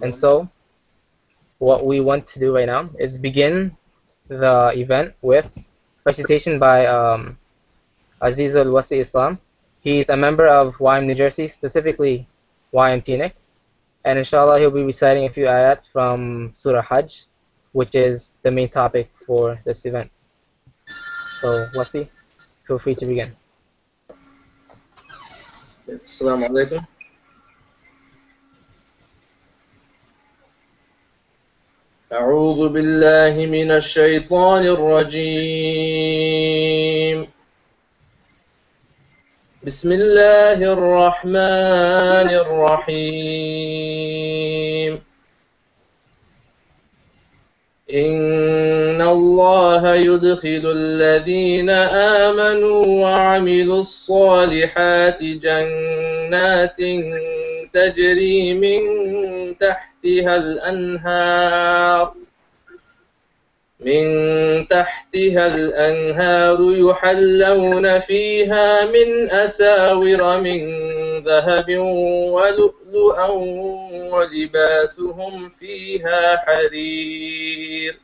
And so what we want to do right now is begin the event with recitation by Azizul Wasi Islam. He's a member of YM New Jersey, specifically YM Teaneck. And inshallah, he'll be reciting a few ayat from Surah Hajj, which is the main topic for this event. So, Wasi, feel free to begin. Assalamu alaikum. أعوذ بالله من الشيطان الرجيم. بسم الله الرحمن الرحيم. إن الله يدخل الذين آمنوا وعملوا الصالحات جنات تجري من تحتها الأنهار يحلون فيها من أساور من ذهب ولؤلؤا ولباسهم فيها حرير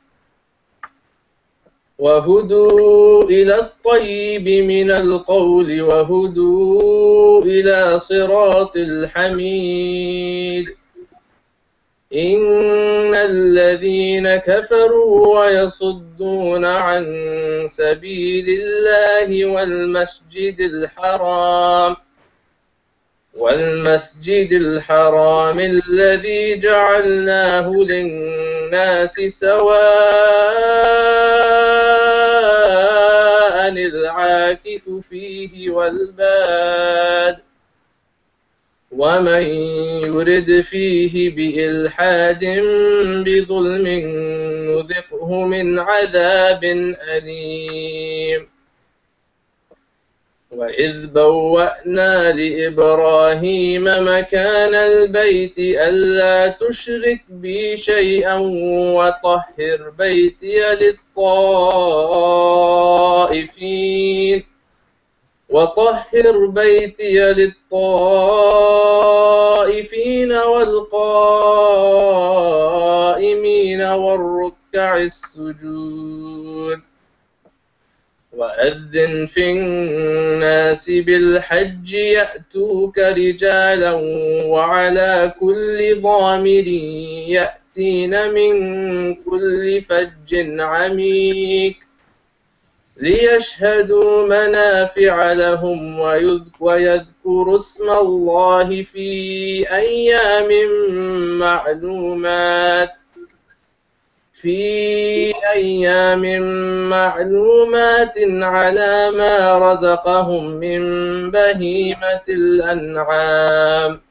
وهدوا إلى الطيب من القول وهدوا إلى صراط الحميد. إن الذين كفروا ويصدون عن سبيل الله والمسجد الحرام الذي جعلناه للناس سواء العاكف فيه والباد ومن يرد فيه بإلحاد بظلم نذقه من عذاب أليم. وإذ بوأنا لإبراهيم مكان البيت ألا تشرك بي شيئا وطهر بيتي للطائفين والقائمين والركع السجود. وأذن في الناس بالحج يأتوك رجالا وعلى كل ضامر يأتين من كل فج عميق ليشهدوا منافع لهم ويذكروا اسم الله في أيام معلومات على ما رزقهم من بهيمة الأنعام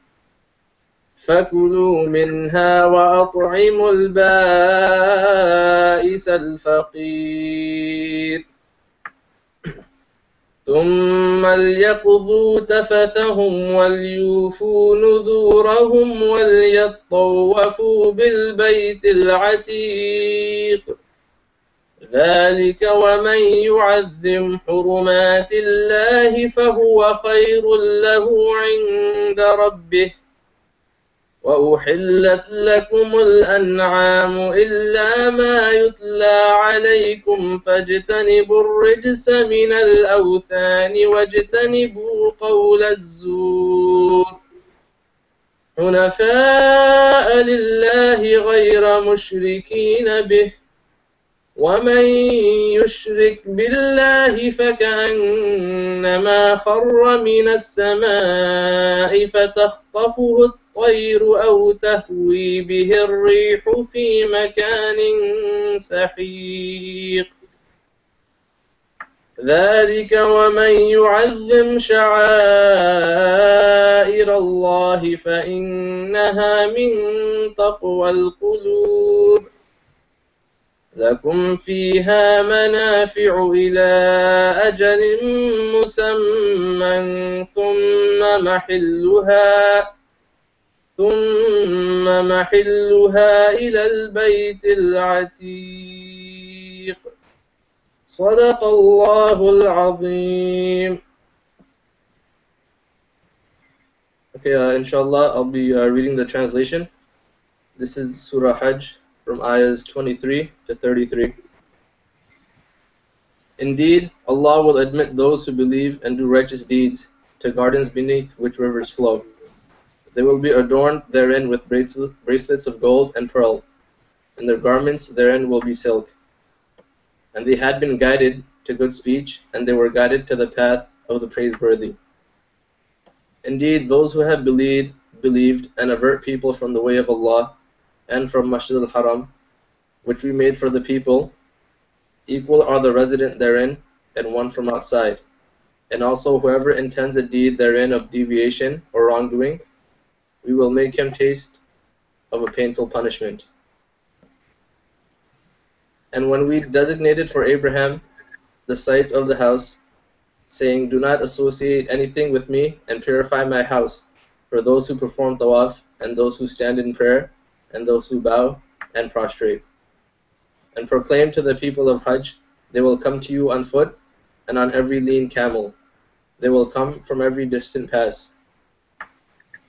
فكلوا منها وأطعموا البائس الفقير ثم ليقضوا تفثهم وليوفوا نذورهم وليطوفوا بالبيت العتيق. ذلك ومن يعظم حرمات الله فهو خير له عند ربه. وأحلت لكم الأنعام إلا ما يتلى عليكم فاجتنبوا الرجس من الأوثان واجتنبوا قول الزور حنفاء لله غير مشركين به. ومن يشرك بالله فكأنما خر من السماء فتخطفه الطير أو تهوي به الريح في مكان سحيق. ذلك ومن يعظم شعائر الله فإنها من تقوى القلوب. لكم فيها منافع إلى أجل مسمى ثم محلها إلى البيت العتيق. صدق الله العظيم. Okay, inshallah, I'll be reading the translation. This is Surah Hajj from ayahs 23 to 33. Indeed, Allah will admit those who believe and do righteous deeds to gardens beneath which rivers flow. They will be adorned therein with bracelets of gold and pearl, and their garments therein will be silk. And they had been guided to good speech, and they were guided to the path of the praiseworthy. Indeed, those who have believed and avert people from the way of Allah and from Masjid al-Haram, which we made for the people, equal are the resident therein and one from outside. And also whoever intends a deed therein of deviation or wrongdoing, we will make him taste of a painful punishment. And when we designated for Abraham the site of the house, saying, do not associate anything with me and purify my house for those who perform tawaf and those who stand in prayer and those who bow and prostrate. And proclaim to the people of Hajj, they will come to you on foot and on every lean camel. They will come from every distant pass,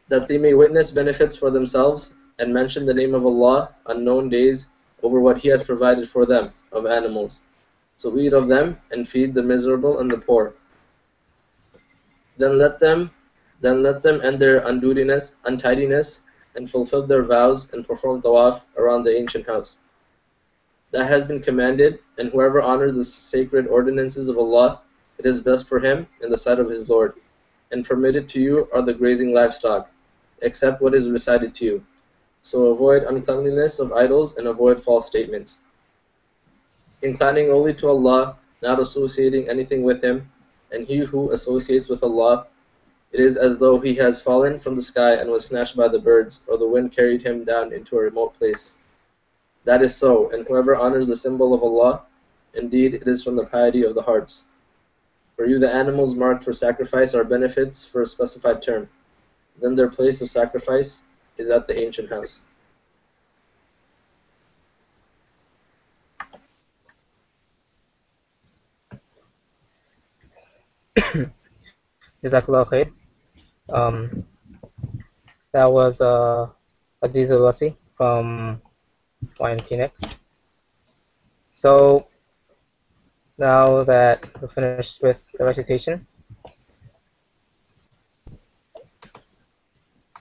that they may witness benefits for themselves and mention the name of Allah on known days over what He has provided for them of animals. So eat of them and feed the miserable and the poor. Then let them end their untidiness, and fulfill their vows and perform tawaf around the ancient house. That has been commanded, and whoever honors the sacred ordinances of Allah, it is best for him in the sight of his Lord. And permitted to you are the grazing livestock, except what is recited to you. So avoid uncleanliness of idols and avoid false statements. Inclining only to Allah, not associating anything with Him, and he who associates with Allah, it is as though he has fallen from the sky and was snatched by the birds, or the wind carried him down into a remote place. That is so, and whoever honors the symbol of Allah, indeed it is from the piety of the hearts. For you the animals marked for sacrifice are benefits for a specified term. Then their place of sacrifice is at the ancient house. Jazakallah khair. That was Aziz al-Wasi from YMT. So now that we're finished with the recitation,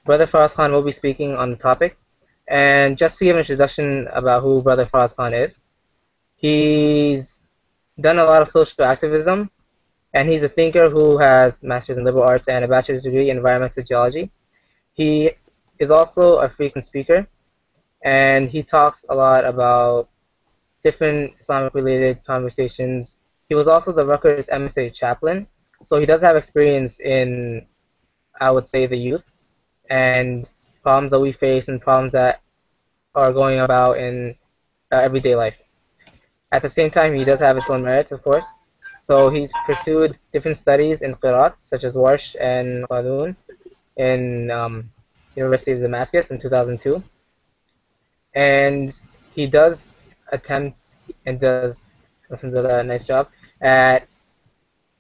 Brother Faraz Khan will be speaking on the topic. And just to give an introduction about who Brother Faraz Khan is, he's done a lot of social activism, and he's a thinker who has master's in liberal arts and a bachelor's degree in environmental geology. He is also a frequent speaker, and he talks a lot about different Islamic-related conversations. He was also the Rutgers MSA chaplain, so he does have experience in, I would say, the youth and problems that we face and problems that are going about in everyday life. At the same time, he does have its own merits, of course. So he's pursued different studies in Qiraat, such as Warsh and Qanun, in University of Damascus in 2002. And he does attempt and does a nice job at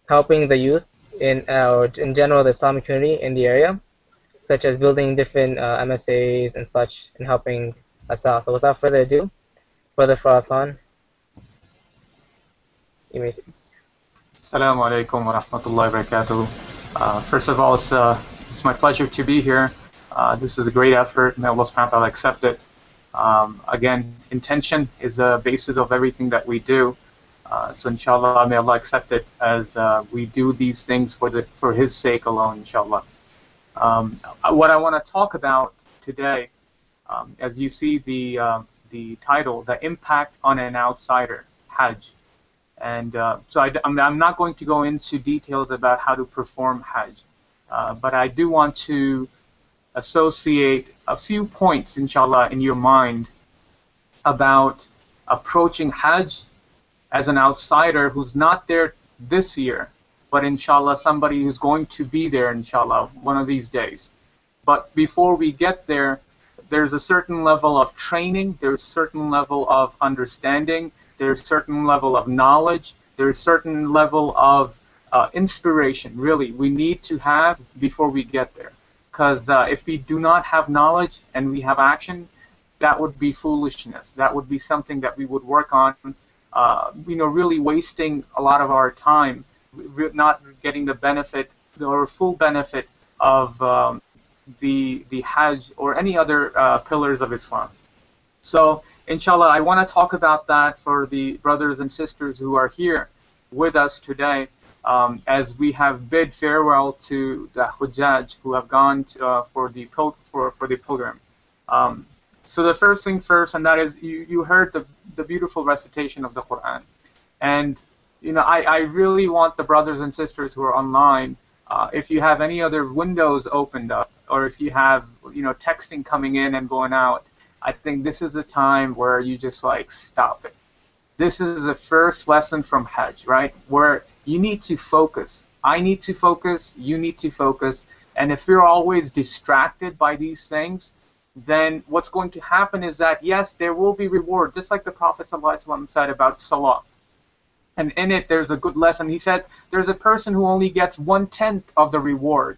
helping the youth or in general the Islamic community in the area, such as building different MSAs and such, and helping us out. So without further ado, Brother Faraz Khan, you may speak. Assalamu alaikum wa rahmatullahi wa barakatuh. First of all, it's my pleasure to be here. This is a great effort. May Allah subhanahu wa ta'ala accept it. Again, intention is the basis of everything that we do. So inshallah, may Allah accept it as we do these things for His sake alone, inshallah. What I want to talk about today, as you see the title, the impact on an outsider, Hajj. And so I'm not going to go into details about how to perform Hajj, but I do want to associate a few points, inshallah, in your mind about approaching Hajj as an outsider who's not there this year, but inshallah somebody who's going to be there, inshallah, one of these days. But before we get there, there's a certain level of training, there's a certain level of understanding, there's a certain level of knowledge, there's a certain level of inspiration, really, we need to have before we get there. Because if we do not have knowledge and we have action, that would be foolishness. That would be something that we would work on, really wasting a lot of our time, not getting the benefit or full benefit of the Hajj or any other pillars of Islam. So, inshallah, I want to talk about that for the brothers and sisters who are here with us today, as we have bid farewell to the Hujjaj who have gone for the pilgrim. So the first thing first, and that is you heard the beautiful recitation of the Quran, and I really want the brothers and sisters who are online, if you have any other windows opened up, or if you have texting coming in and going out, I think this is a time where you just stop it. This is the first lesson from Hajj, right? Where you need to focus. I need to focus. You need to focus. And if you're always distracted by these things, then what's going to happen is that, yes, there will be reward, just like the Prophet ﷺ said about Salah. And in it, there's a good lesson. He says there's a person who only gets 1/10 of the reward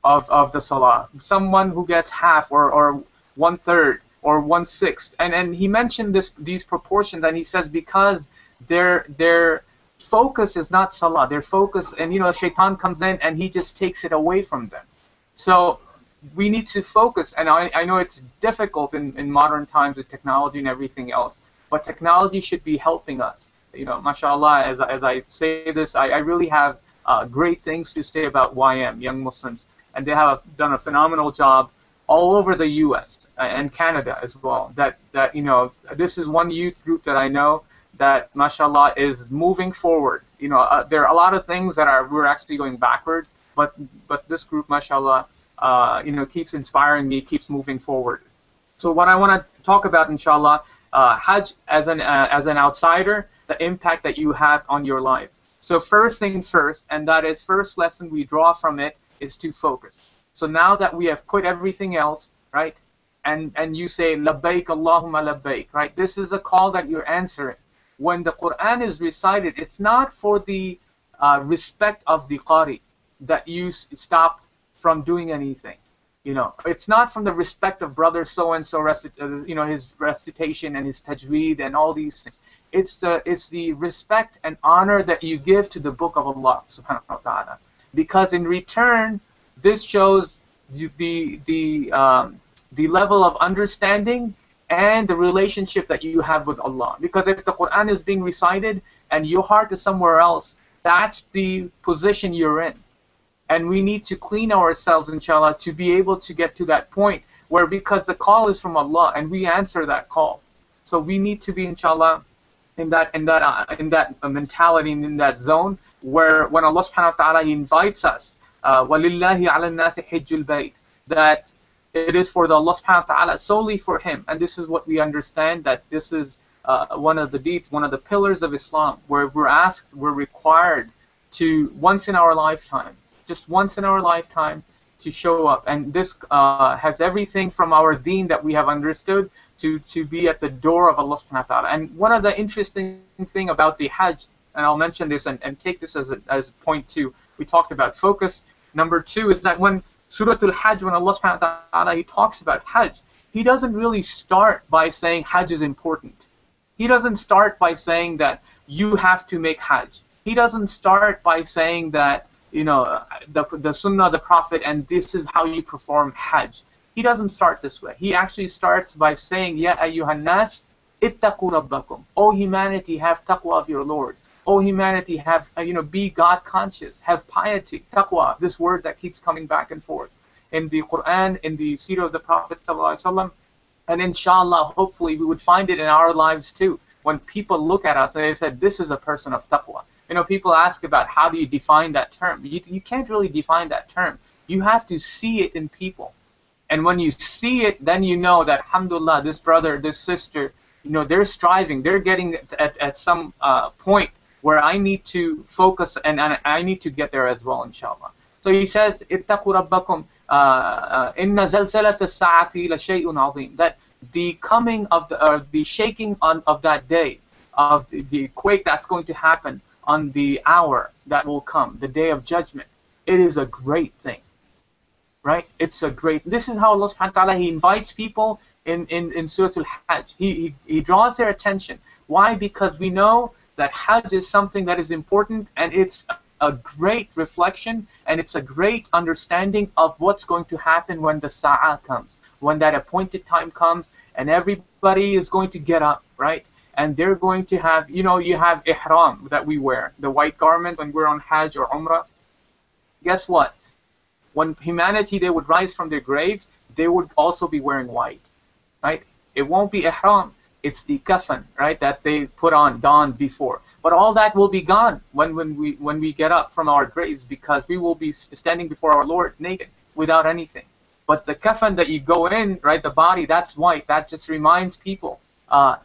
of the Salah. Someone who gets half or 1/3 or 1/6. And he mentioned these proportions, and he says because their focus is not Salah. Their focus, and Shaitan comes in and he just takes it away from them. So we need to focus, and I know it's difficult in modern times with technology and everything else, but technology should be helping us. Mashallah, as I say this, I really have great things to say about YM, Young Muslims, and they have done a phenomenal job all over the U.S. and Canada as well. That this is one youth group that I know that, mashallah, is moving forward. There are a lot of things that we're actually going backwards, but this group, mashallah, keeps inspiring me, keeps moving forward. So what I want to talk about, inshallah, Hajj as an outsider, the impact that you have on your life. So first thing first, and that is first lesson we draw from it, is to focus. So now that we have put everything else, right, and you say, labbaik Allahumma labbaik, right, this is a call that you're answering. When the Quran is recited, it's not for the respect of the Qari that you stop from doing anything. It's not from the respect of brother so-and-so, his recitation and his tajweed and all these things. It's the respect and honor that you give to the book of Allah subhanahu wa ta'ala. Because in return, this shows the level of understanding and the relationship that you have with Allah. Because if the Quran is being recited and your heart is somewhere else, that's the position you're in. And we need to clean ourselves, inshallah, to be able to get to that point where, because the call is from Allah and we answer that call. So we need to be, inshallah, in that mentality, in that zone where when Allah subhanahu wa ta'ala invites us, وَلِلَّهِ عَلَى النَّاسِ حِجُّ الْبَيْتِ, that it is for the Allah subhanahu wa ta'ala, solely for Him. And this is what we understand, that this is one of the deeds, one of the pillars of Islam, where we're required to, once in our lifetime, just once in our lifetime, to show up. And this has everything from our deen that we have understood to be at the door of Allah subhanahu wa ta'ala. And one of the interesting thing about the Hajj, and I'll mention this and take this as point two, we talked about focus. Number two is that when Surah Al-Hajj, when Allah subhanahu wa ta'ala, He talks about Hajj, He doesn't really start by saying Hajj is important. He doesn't start by saying that you have to make Hajj. He doesn't start by saying that, the Sunnah of the Prophet and this is how you perform Hajj. He doesn't start this way. He actually starts by saying, Ya ayyuhan nas, ittaqu rabbakum. O humanity, have taqwa of your Lord. O humanity, have, be God conscious, have piety, taqwa, this word that keeps coming back and forth in the Quran, in the Seerah of the Prophet ﷺ, and inshallah, hopefully we would find it in our lives too. When people look at us and they said, this is a person of taqwa. People ask about how do you define that term. You can't really define that term. You have to see it in people. And when you see it, then you know that, alhamdulillah, this brother, this sister, they're striving, they're getting at some point where I need to focus and I need to get there as well, inshallah. So he says, ittaqu rabbakum, inna zalzalat as-sa'ati la shay'un 'azim, that the coming of the shaking of that day, of the quake that's going to happen on the hour that will come, the day of judgment, it is a great thing, right? It's a great, this is how Allah subhanahu wa ta'ala, He invites people in Surah Al-Hajj. He draws their attention. Why? Because we know that Hajj is something that is important, and it's a great reflection, and it's a great understanding of what's going to happen when the Sa'ah comes, when that appointed time comes, and everybody is going to get up, right? And they're going to have, you know, you have ihram that we wear, the white garment when we're on Hajj or Umrah. Guess what? When humanity, they would rise from their graves, they would also be wearing white, right? It won't be ihram. It's the kafan, right, that they put on, donned before. But all that will be gone when we get up from our graves, because we will be standing before our Lord naked, without anything. But the kafan that you go in, right, the body, that's white. That just reminds people,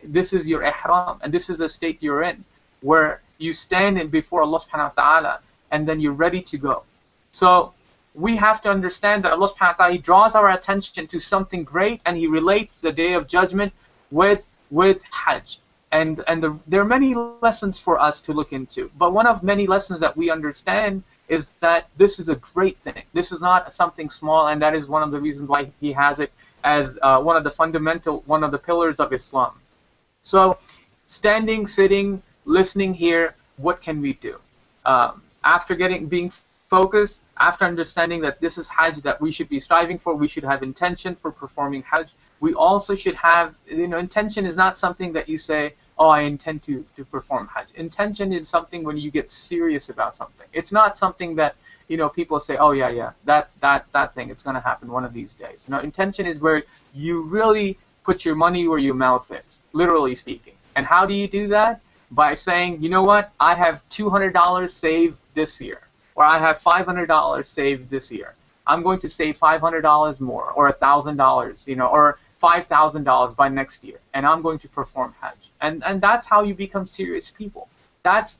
this is your ihram, and this is the state you're in, where you stand in before Allah subhanahu wa ta'ala, and then you're ready to go. So we have to understand that Allah subhanahu wa ta'ala, He draws our attention to something great, and He relates the Day of Judgment with Hajj. And there are many lessons for us to look into. But one of many lessons that we understand is that this is a great thing. This is not something small, and that is one of the reasons why He has it as one of the pillars of Islam. So, standing, sitting, listening here, what can we do? After being focused, after understanding that this is Hajj that we should be striving for, we should have intention for performing Hajj. We also should have, intention is not something that you say, oh, I intend to perform Hajj. Intention is something when you get serious about something. It's not something that, people say, oh, yeah, that thing, it's going to happen one of these days. Intention is where you really put your money where your mouth is, literally speaking. And how do you do that? By saying, you know what, I have $200 saved this year, or I have $500 saved this year. I'm going to save $500 more, or $1,000, or $5,000 by next year, and I'm going to perform Hajj. And that's how you become serious people. That's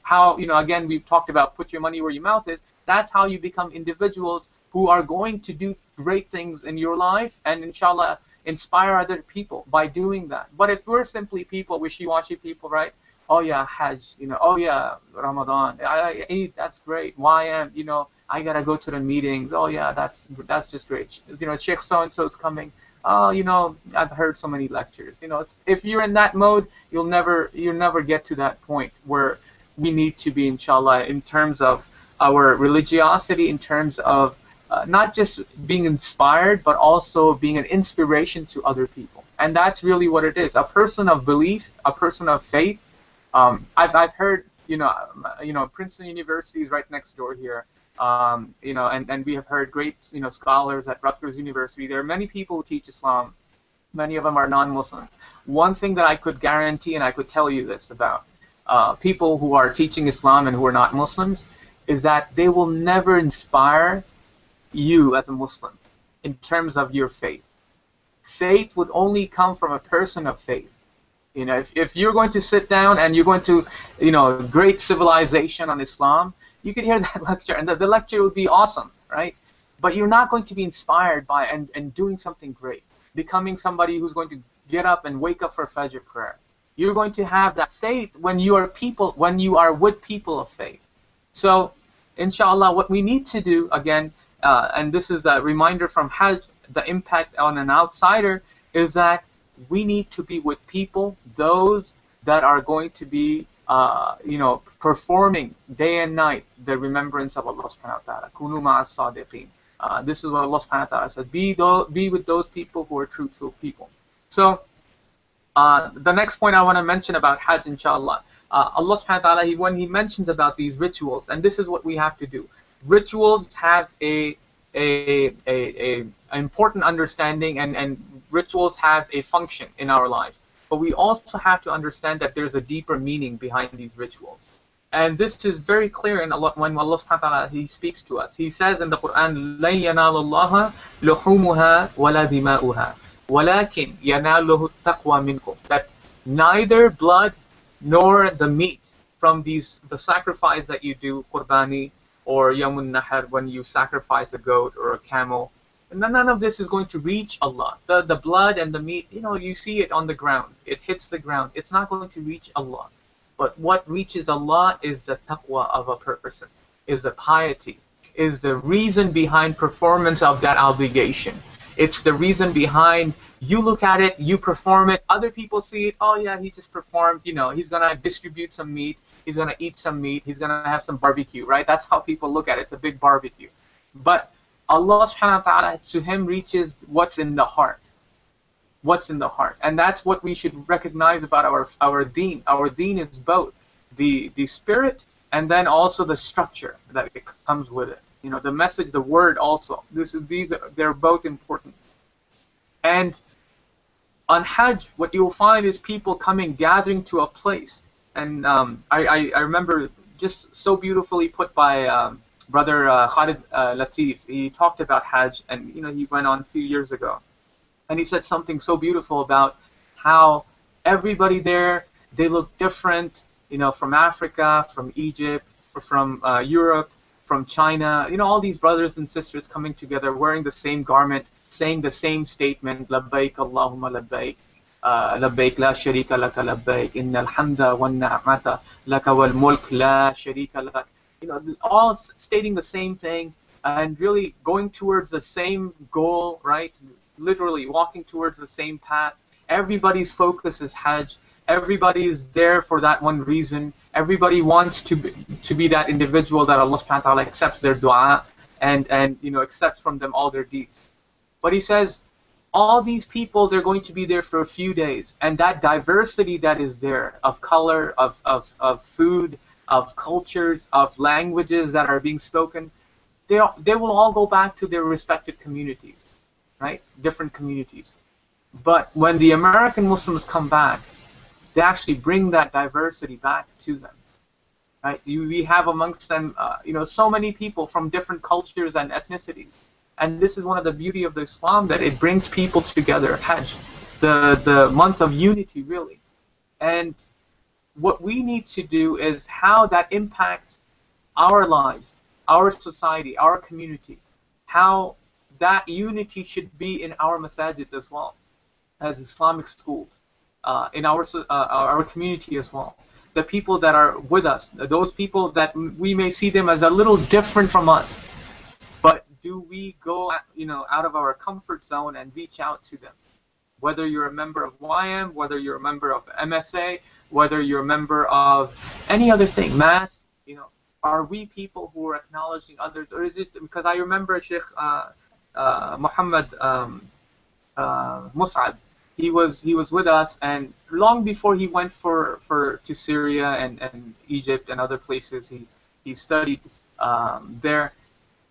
how, again, we've talked about put your money where your mouth is. That's how you become individuals who are going to do great things in your life, and inshallah inspire other people by doing that. But if we're simply people, wishy-washy people, right? Oh yeah, Hajj, oh yeah, Ramadan, I eat, that's great. I gotta go to the meetings. Oh yeah, that's just great. Sheikh so-and-so is coming. Oh, I've heard so many lectures. If you're in that mode, you'll never get to that point where we need to be, inshallah, in terms of our religiosity, in terms of not just being inspired, but also being an inspiration to other people. And that's really what it is. A person of belief, a person of faith. I've heard, Princeton University is right next door here. And we have heard great, scholars at Rutgers University. There are many people who teach Islam. Many of them are non-Muslims. One thing that I could guarantee, and I could tell you this about people who are teaching Islam and who are not Muslims, is that they will never inspire you as a Muslim in terms of your faith. Faith would only come from a person of faith. If you're going to sit down and you're going to, great civilization on Islam, you could hear that lecture, and the lecture would be awesome, right? But you're not going to be inspired by and doing something great, becoming somebody who's going to get up and wake up for Fajr prayer. You're going to have that faith when you are with people of faith. So, inshallah, what we need to do, again, and this is a reminder from Hajj, the impact on an outsider, is that we need to be with people, those that are going to be performing day and night the remembrance of Allah subhanahu wa ta'ala. Kunu ma'as sadiqeen. This is what Allah subhanahu wa ta'ala said. Be with those people who are truthful people. So, the next point I want to mention about Hajj, inshallah, Allah subhanahu wa ta'ala, when He mentions about these rituals, and this is what we have to do. Rituals have a important understanding, and rituals have a function in our lives. But we also have to understand that there's a deeper meaning behind these rituals. And this is very clear in Allah, when Allah subhanahu wa ta'ala, He speaks to us. He says in the Quran, لَن يَنَالَ اللَّهَ لُحُومُهَا وَلَا دِمَاؤُهَا وَلَكِنْ يَنَالُهُ التَّقْوَى مِنْكُمْ. That neither blood nor the meat from the sacrifice that you do, qurbani, or Yamun Nahar, when you sacrifice a goat or a camel, none of this is going to reach Allah. The blood and the meat, you see it on the ground. It hits the ground. It's not going to reach Allah. But what reaches Allah is the taqwa of a person, is the piety, is the reason behind performance of that obligation. It's the reason behind You look at it, you perform it, other people see it, oh yeah, he just performed, he's gonna distribute some meat, he's gonna eat some meat, he's gonna have some barbecue, right? That's how people look at it. It's a big barbecue. But Allah subhanahu wa ta'ala, to him reaches what's in the heart. What's in the heart. And that's what we should recognize about our deen. Our deen is both the spirit and then also the structure that it comes with it. The message, the word also. They're both important. And on Hajj, what you'll find is people coming, gathering to a place. And I remember just so beautifully put by Brother Khalid Latif. He talked about Hajj, and he went on a few years ago. And he said something so beautiful about how everybody there, they look different, from Africa, from Egypt, from Europe, from China, all these brothers and sisters coming together, wearing the same garment, saying the same statement, labbaik Allahumma labbaik, labbaik la sharika laka labbaik, innal hamda wan ni'mata laka wal mulk la sharika lak. All stating the same thing and really going towards the same goal, right? Literally walking towards the same path. Everybody's focus is Hajj. Everybody is there for that one reason. Everybody wants to be that individual that Allah subhanahu wa ta'ala accepts their dua and accepts from them all their deeds. But he says, all these people, they're going to be there for a few days. And that diversity that is there of color, of food, of cultures, of languages that are being spoken, they will all go back to their respective communities. Right? Different communities. But when the American Muslims come back, they actually bring that diversity back to them. Right? We have amongst them, so many people from different cultures and ethnicities. And this is one of the beauty of the Islam, that it brings people together. Hajj, the month of unity, really. And what we need to do is how that impacts our lives, our society, our community, how that unity should be in our masajids as well, as Islamic schools, in our community as well. The people that are with us, those people that we may see them as a little different from us, but do we go, out of our comfort zone and reach out to them? Whether you're a member of YM, whether you're a member of MSA, whether you're a member of any other thing, Mass, are we people who are acknowledging others, or is it because I remember Sheikh Muhammad Mus'ad, he was with us, and long before he went to Syria and Egypt and other places, he studied there.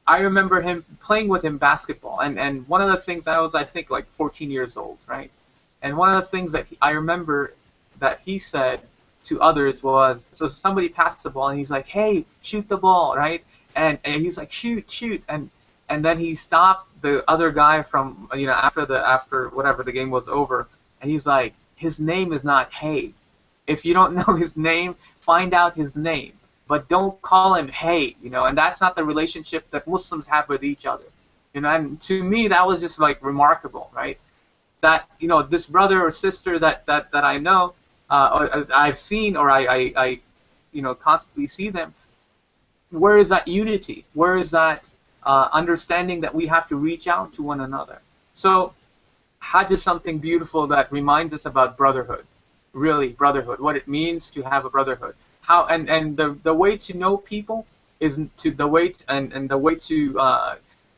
I remember him playing with him basketball, and one of the things, I think like 14 years old, right? And one of the things that I remember that he said to others was, so somebody passed the ball and he's like, hey, shoot the ball, right? And he's like, shoot, and then he stopped the other guy from, after whatever the game was over, and he's like, his name is not Hey. If you don't know his name, find out his name, but don't call him Hey, and that's not the relationship that Muslims have with each other, and to me that was just like remarkable, right? That, this brother or sister that I know, or I've seen, or I constantly see them, where is that unity? Where is that understanding that we have to reach out to one another? So Hajj is something beautiful that reminds us about brotherhood, really brotherhood, what it means to have a brotherhood. How and the way to know people is the way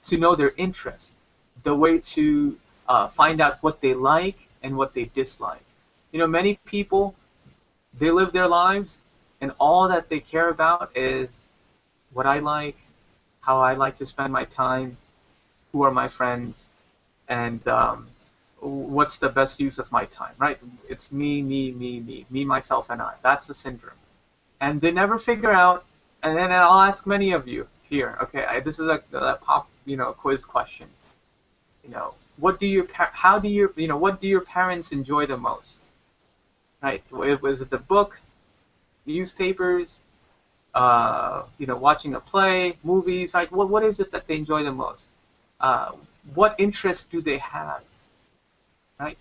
to know their interests, the way to find out what they like and what they dislike. Many people, they live their lives and all that they care about is what I like, how I like to spend my time, who are my friends, and what's the best use of my time, right? It's me, myself, and I. That's the syndrome. And they never figure out, and then I'll ask many of you here, okay, this is a pop, quiz question. What do your parents enjoy the most? Right? Was it the book, newspapers, watching a play, movies, right? What is it that they enjoy the most? What interests do they have? Right?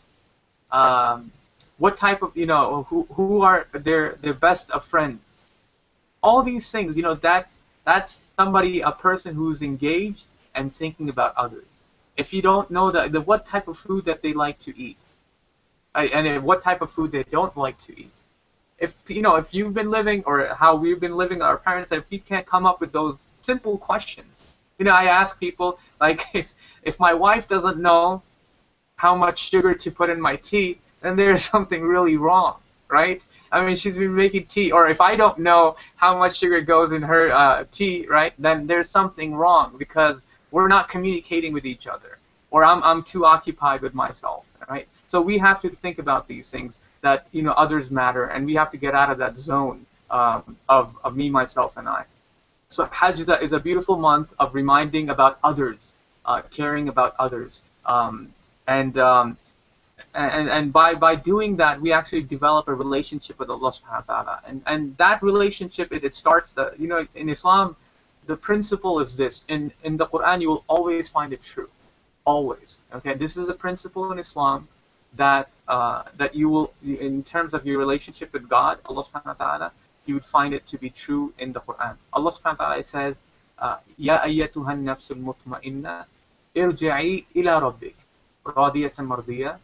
What type of, who are their best of friends? All these things, that's somebody, a person who's engaged and thinking about others. if you don't know the what type of food that they like to eat, and what type of food they don't like to eat. If if you've been living, or how we've been living, our parents, if we can't come up with those simple questions, I ask people, like, if my wife doesn't know how much sugar to put in my tea, then there's something really wrong, right? I mean, she's been making tea, or if I don't know how much sugar goes in her tea, right, then there's something wrong, because we're not communicating with each other, or I'm too occupied with myself, right? So we have to think about these things, that others matter, and we have to get out of that zone of me, myself, and I. So Hajj is a beautiful month of reminding about others, caring about others, and by doing that, we actually develop a relationship with Allah Subhanahu wa Taala, and that relationship, it starts in Islam, the principle is this. In the Quran, you will always find it true, always. Okay, this is a principle in Islam that that you will, in terms of your relationship with God, Allah Subhanahu wa Taala, you would find it to be true in the Quran. Allah Subhanahu wa Taala says, "Ya ayyatuhan nafsul mutma'inna, irji'i ila rabbik, radiyatan mardiyah,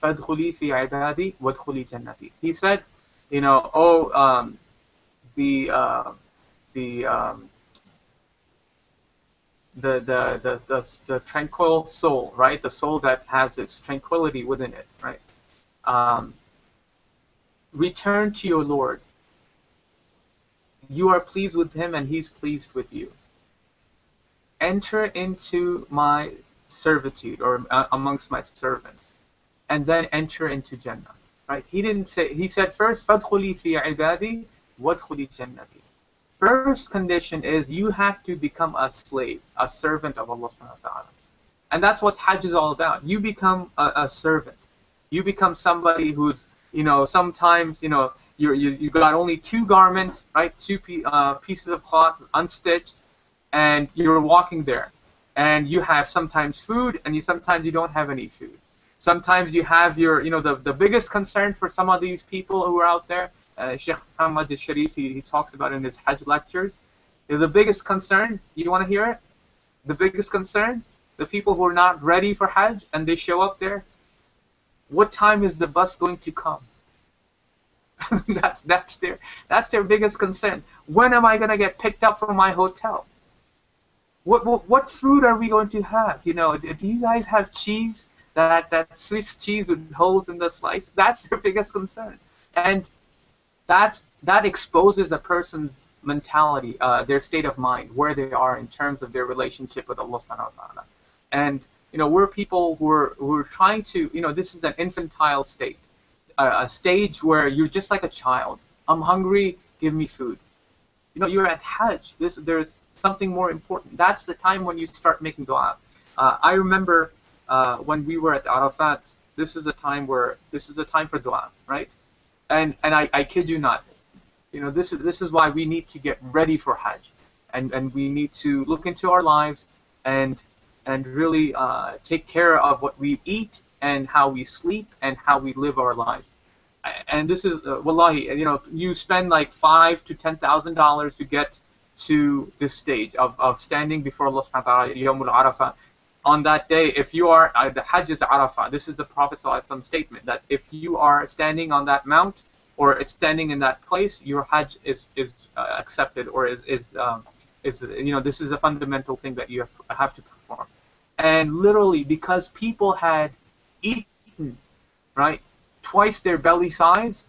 fadkhuli fi ibadi wadkhuli jannati." He said, the the tranquil soul, right? The soul that has its tranquility within it, right? Return to your Lord. You are pleased with Him, and He's pleased with you. Enter into my servitude, or amongst my servants, and then enter into Jannah. Right? He didn't say. He said first, "Fadkhuli fi ibadi, wadkhuli jannati." First condition is you have to become a slave, a servant of Allah Subhanahu wa Taala, and that's what Hajj is all about. You become a servant. You become somebody who's, sometimes, you got only two garments, right? Two pieces of cloth, unstitched, and you're walking there, and you have sometimes food, and sometimes you don't have any food. Sometimes you have your, the biggest concern for some of these people who are out there. Sheikh Muhammad al-Sharif, he talks about in his Hajj lectures. Is the biggest concern, you want to hear it? The biggest concern, the people who are not ready for Hajj and they show up there, what time is the bus going to come? that's their biggest concern. When am I going to get picked up from my hotel? What food are we going to have? Do you guys have cheese? That Swiss cheese with holes in the slice? That's their biggest concern. And that exposes a person's mentality, their state of mind, where they are in terms of their relationship with Allah Subhanahu wa Taala. And we're people who are trying to, this is an infantile state, a stage where you're just like a child. I'm hungry, give me food. You're at Hajj. There's something more important. That's the time when you start making dua. I remember when we were at Arafat. This is a time for dua, right? And I kid you not, this is why we need to get ready for Hajj, and we need to look into our lives and really take care of what we eat and how we sleep and how we live our lives. And this is wallahi, you spend like $5,000 to $10,000 to get to this stage of standing before Allah Subhanahu wa Taala, Yawmul Arafah. On that day, if you are, the Hajj is Arafah. This is the Prophet ﷺ statement, that if you are standing on that mount, or it's standing in that place, your Hajj is accepted, or is this is a fundamental thing that you have to perform. And literally, because people had eaten, right, twice their belly size,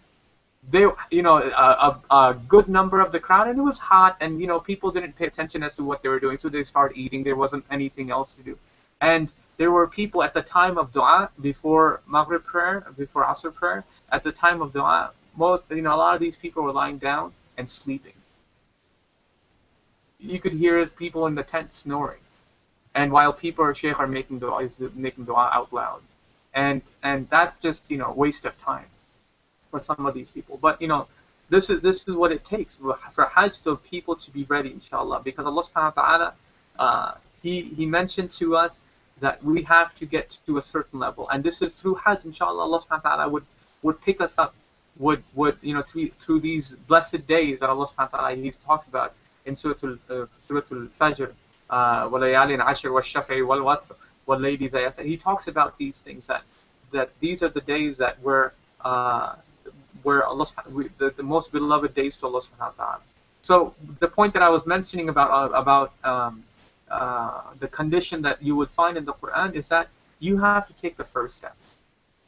they, a good number of the crowd, and it was hot, and people didn't pay attention as to what they were doing, so they started eating. There wasn't anything else to do. And there were people at the time of dua, before Maghrib prayer, before Asr prayer, at the time of dua, a lot of these people were lying down and sleeping. You could hear people in the tent snoring. And while people are making dua out loud. And that's just, waste of time for some of these people. But, this is what it takes for Hajj, to people to be ready, inshallah. Because Allah Subhanahu wa Ta'ala, He mentioned to us that we have to get to a certain level, and this is through Hajj. Inshallah, Allah Subhanahu wa Taala would pick us up, would through these blessed days that Allah Subhanahu wa Taala He's talked about in Surah Al-Fajr, وَلَيَالٍ عَشْرٍ وَالشَّفْعِ وَالْوَتْرِ. وَاللَّيْلِ إِذَا يَسْرِ. He talks about these things, that these are the days that where Allah, the most beloved days to Allah subhanahu wa ta'ala. So the point that I was mentioning about the condition that you would find in the Quran is that you have to take the first step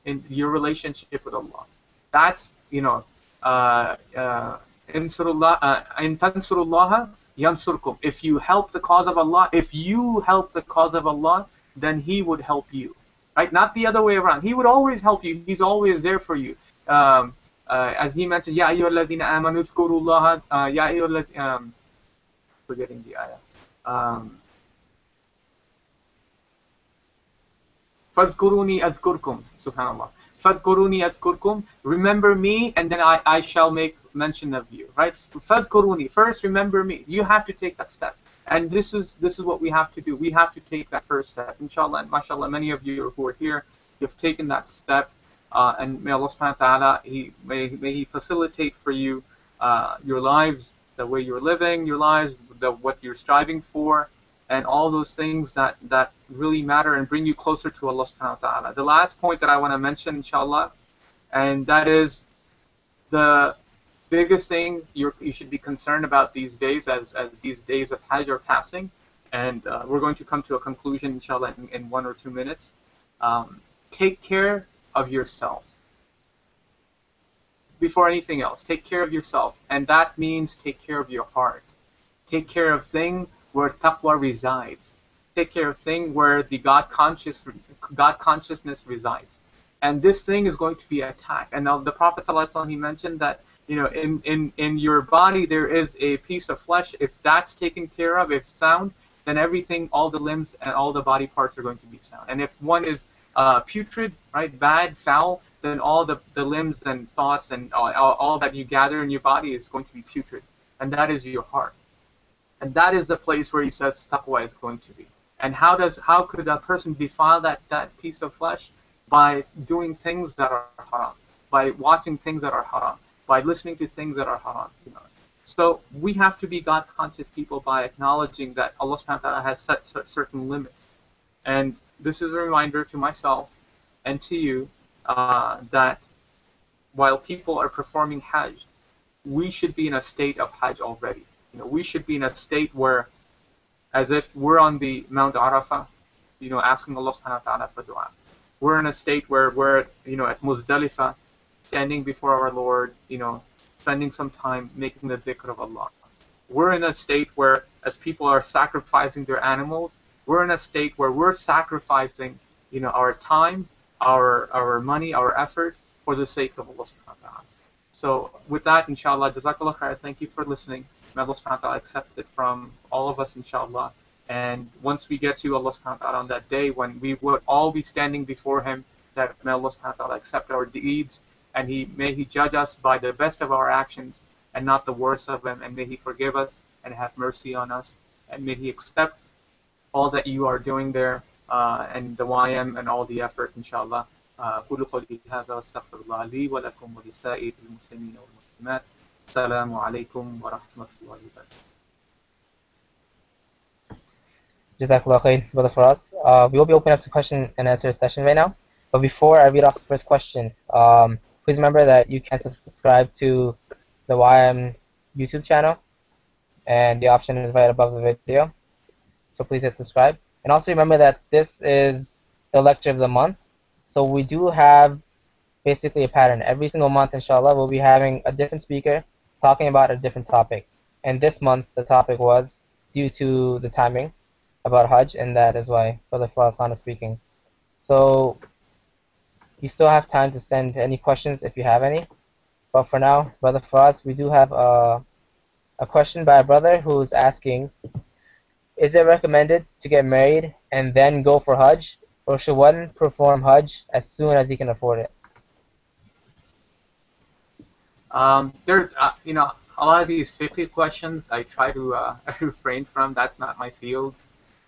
in your relationship with Allah. That's, in tansurullah yansurkum. If you help the cause of Allah, then He would help you. Right? Not the other way around. He would always help you. He's always there for you. As He mentioned, Ya ayyuhalladhina amanu uzkurullaha, Ya ayyuhalladhina, forgetting the ayah. Fadhkuruni adhkurkum. Subhanallah. Fadhkuruni adhkurkum. Remember me, and then I shall make mention of you. Right? Fadhkuruni. First, remember me. You have to take that step. And this is what we have to do. We have to take that first step. Inshallah and mashallah, many of you who are here, you've taken that step. And may Allah subhanahu wa ta'ala, may He facilitate for you your lives, the way you're living your lives, what you're striving for, and all those things that really matter and bring you closer to Allah subhanahu wa ta'ala. The last point that I want to mention, inshallah, and that is the biggest thing you should be concerned about these days, as these days of Hajj are passing, and we're going to come to a conclusion, inshallah, in 1 or 2 minutes. Take care of yourself. Before anything else, take care of yourself, and that means take care of your heart. Take care of things where taqwa resides. Take care of things where the God consciousness resides. And this thing is going to be attacked. And now the Prophet ﷺ, he mentioned that in your body there is a piece of flesh. If that's taken care of, if sound, then everything, all the limbs and all the body parts are going to be sound. And if one is putrid, right, bad, foul, then all the limbs and thoughts and all that you gather in your body is going to be putrid. And that is your heart. And that is the place where he says taqwa is going to be. And how could a person defile that piece of flesh? By doing things that are haram, by watching things that are haram, by listening to things that are haram. So we have to be God conscious people by acknowledging that Allah subhanahu wa ta'ala has set certain limits. And this is a reminder to myself and to you that while people are performing Hajj, we should be in a state of Hajj already. We should be in a state where, as if we're on the Mount Arafah, asking Allah subhanahu wa ta'ala for dua. We're in a state where we're, at Muzdalifah, standing before our Lord, spending some time making the dhikr of Allah. We're in a state where, as people are sacrificing their animals, we're in a state where we're sacrificing, our time, our money, our effort for the sake of Allah subhanahu wa ta'ala. So with that, inshallah, jazakallah khair, thank you for listening. May Allah subhanahu wa ta'ala accept it from all of us, inshallah. And once we get to Allah subhanahu wa ta'ala on that day, when we would all be standing before Him, that may Allah subhanahu wa ta'ala accept our deeds, and may He judge us by the best of our actions and not the worst of them, and may He forgive us and have mercy on us, and may He accept all that you are doing there, and the YM and all the effort, inshallah. قولوا قولي هذا واستغفر الله لي ولكم ولسائر المسلمين والمسلمات. السلام عليكم ورحمة الله وبركاته. Jazakallah khair, Brother Faraz. We will be opening up to question and answer session right now. But before I read off the first question, please remember that you can subscribe to the YM YouTube channel, and the option is right above the video. So please hit subscribe. And also remember that this is the lecture of the month. So we do have basically a pattern. Every single month, inshallah, we'll be having a different speaker talking about a different topic. And this month, the topic was, due to the timing, about Hajj, and that is why Brother Faraz Khan is speaking. So you still have time to send any questions if you have any. But for now, Brother Faraz, we do have a question by a brother who's asking, is it recommended to get married and then go for Hajj, or should one perform Hajj as soon as he can afford it? There's, a lot of these fiqh questions I try to refrain from. That's not my field.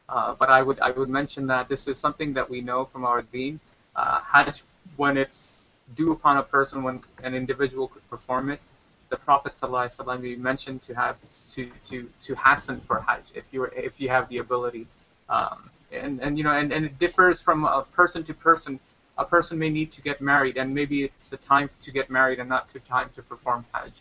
But I would mention that this is something that we know from our deen. Hajj, when it's due upon a person, when an individual could perform it, the Prophet ﷺ mentioned to have to hasten for Hajj if you have the ability. and you know, and it differs from person to person. A person may need to get married, and maybe it's the time to get married and not the time to perform Hajj.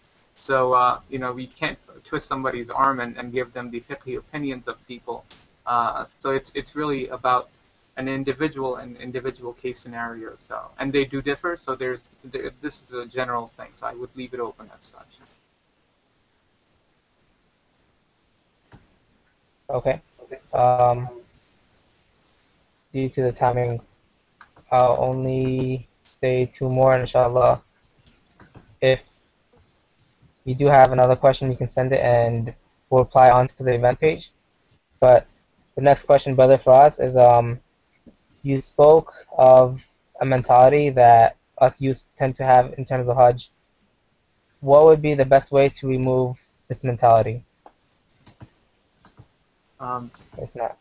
So you know, we can't twist somebody's arm and give them the fiqhi opinions of people. So it's really about an individual and individual case scenario. So, and they do differ. So this is a general thing. So I would leave it open as such. Okay. Due to the timing, I'll only say two more, inshallah. If you do have another question, you can send it and we'll reply onto the event page. But the next question, Brother Faraz, is you spoke of a mentality that us youth tend to have in terms of Hajj. What would be the best way to remove this mentality? Um, It's not.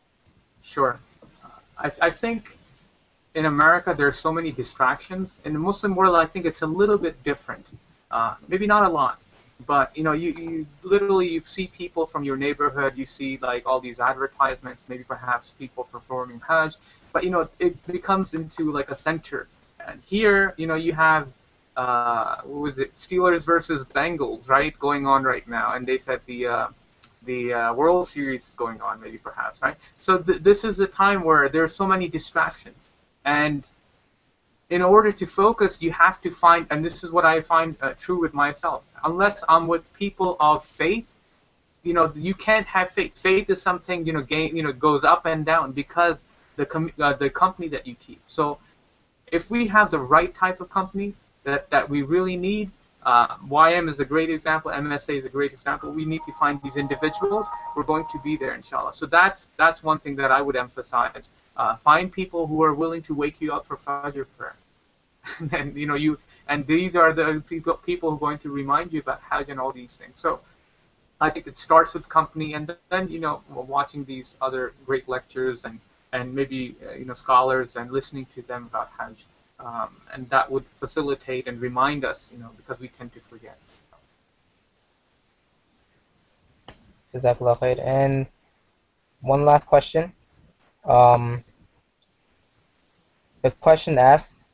sure. I think in America there's so many distractions. In the Muslim world, I think it's a little bit different. Maybe not a lot, but you know, you literally you see people from your neighborhood. You see like all these advertisements. Maybe perhaps people performing Hajj, but you know, it becomes into like a center. And here, you know, you have what was it, Steelers versus Bengals, right, going on right now, and they said the World Series is going on, maybe perhaps, right? So this is a time where there's so many distractions, and in order to focus, you have to find, and this is what I find true with myself. Unless I'm with people of faith, you know, you can't have faith. Faith is something, you know, goes up and down because the company that you keep. So if we have the right type of company that we really need, YM is a great example, MSA is a great example. We need to find these individuals. We're going to be there, inshallah. So that's one thing that I would emphasize. Find people who are willing to wake you up for Fajr prayer. And you know, and these are the people who are going to remind you about Hajj and all these things. So I think it starts with company, and then you know, watching these other great lectures and maybe you know, scholars, and listening to them about Hajj, and that would facilitate and remind us, you know, because we tend to forget. Jazakallah khair. And one last question. Um, the question asks,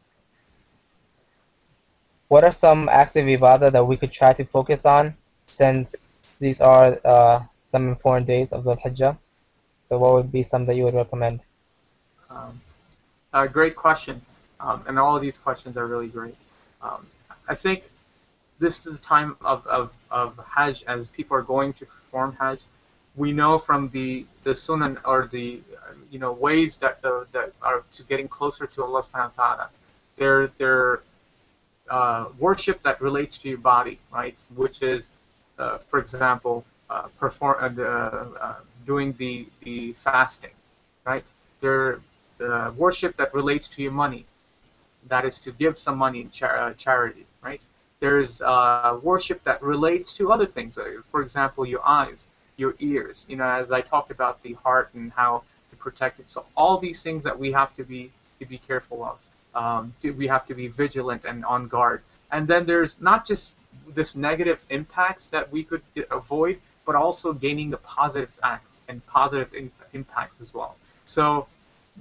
what are some acts of ibadah that we could try to focus on since these are some important days of the Hajj? So what would be some that you would recommend? Um, Great question, and all of these questions are really great. Um, I think this is the time of Hajj, as people are going to perform Hajj. We know from the sunan, or the you know, ways that are to getting closer to Allah subhanahu wa ta'ala. They're worship that relates to your body, right? Which is, for example, doing the fasting, right? They're worship that relates to your money, that is to give some money in charity, right? There's worship that relates to other things, for example, your eyes, your ears. You know, as I talked about the heart and how to protect it. So all these things that we have to be careful of. We have to be vigilant and on guard. And then there's not just this negative impacts that we could avoid, but also gaining the positive acts and positive impacts as well. So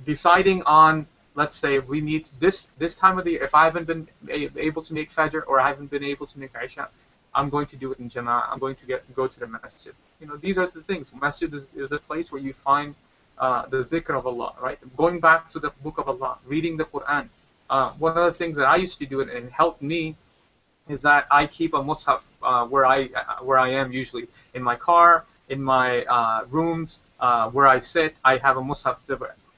deciding on, let's say we need this time of the year, if I haven't been able to make Fajr, or I haven't been able to make Isha, I'm going to do it in Jama'ah. I'm going to go to the masjid. You know, these are the things. Masjid is a place where you find the zikr of Allah, right? Going back to the book of Allah, reading the Quran. One of the things that I used to do and helped me is that I keep a mushaf where I am, usually in my car, in my rooms, where I sit. I have a mushaf.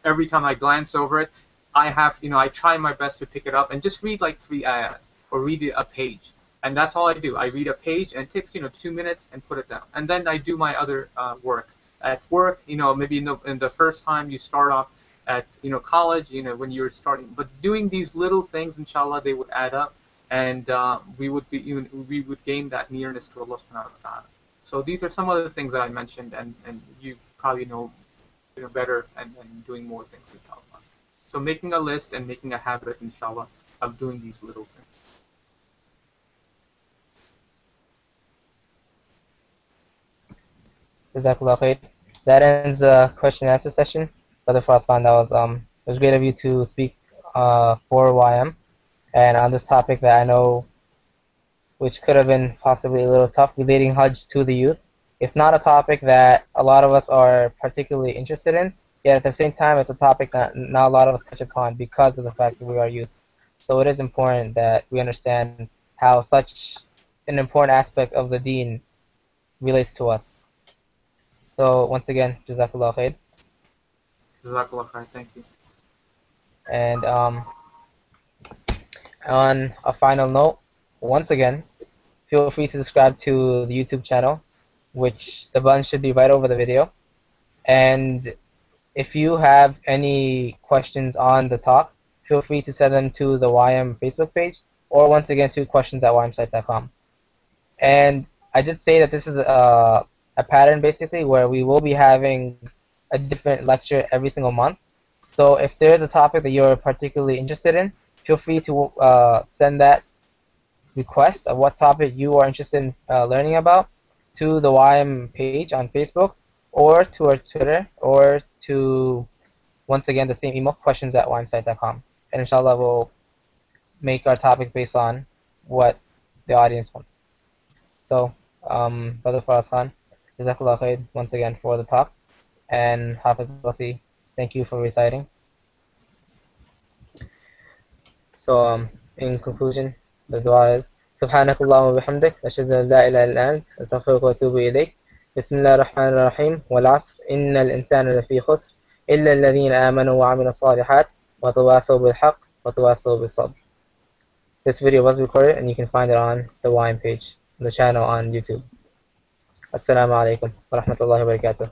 Every time I glance over it, I have, you know, I try my best to pick it up and just read like 3 ayat, or read a page. And that's all I do. I read a page, and it takes, you know, 2 minutes, and put it down. And then I do my other work. At work, you know, maybe in the first time you start off at, you know, college, you know, when you're starting. But doing these little things, inshallah, they would add up, and we would gain that nearness to Allah subhanahu wa ta'ala. So these are some of the things that I mentioned, and you probably know, you know, better, and doing more things, inshallah. So making a list and making a habit, inshallah, of doing these little things. Jazakallah khair. That ends the question and answer session. Brother Faraz Khan, that was it was great of you to speak for YM and on this topic that I know which could have been possibly a little tough, relating Hajj to the youth. It's not a topic that a lot of us are particularly interested in, yet at the same time, it's a topic that not a lot of us touch upon because of the fact that we are youth. So it is important that we understand how such an important aspect of the deen relates to us. So once again, Jazakallah khair. Jazakallah khair. Thank you. And on a final note, once again, feel free to subscribe to the YouTube channel, which the button should be right over the video. And if you have any questions on the talk, feel free to send them to the YM Facebook page, or once again to questions@ymsite.com. And I did say that this is a pattern basically where we will be having a different lecture every single month. So if there is a topic that you're particularly interested in, feel free to send that request of what topic you are interested in learning about to the YM page on Facebook, or to our Twitter, or to, once again, the same email, questions@ymsite.com. And inshallah, we'll make our topics based on what the audience wants. So, Brother Faraz Khan, Jazakallah khair once again for the talk. And Hafiz Lasi, thank you for reciting. So, in conclusion, the dua is سبحانك اللهم وبحمدك أشهد أن لا إله إلا أنت أستغفرك وأتوب إليك بسم الله الرحمن الرحيم والعصر إن الإنسان لفي خسر إلا الذين آمنوا وعملوا الصالحات وتواصوا بالحق وتواصوا بالصبر. This video was recorded and you can find it on the YM page, the channel on YouTube. Assalamu alaikum wa rahmatullahi wa barakatuh.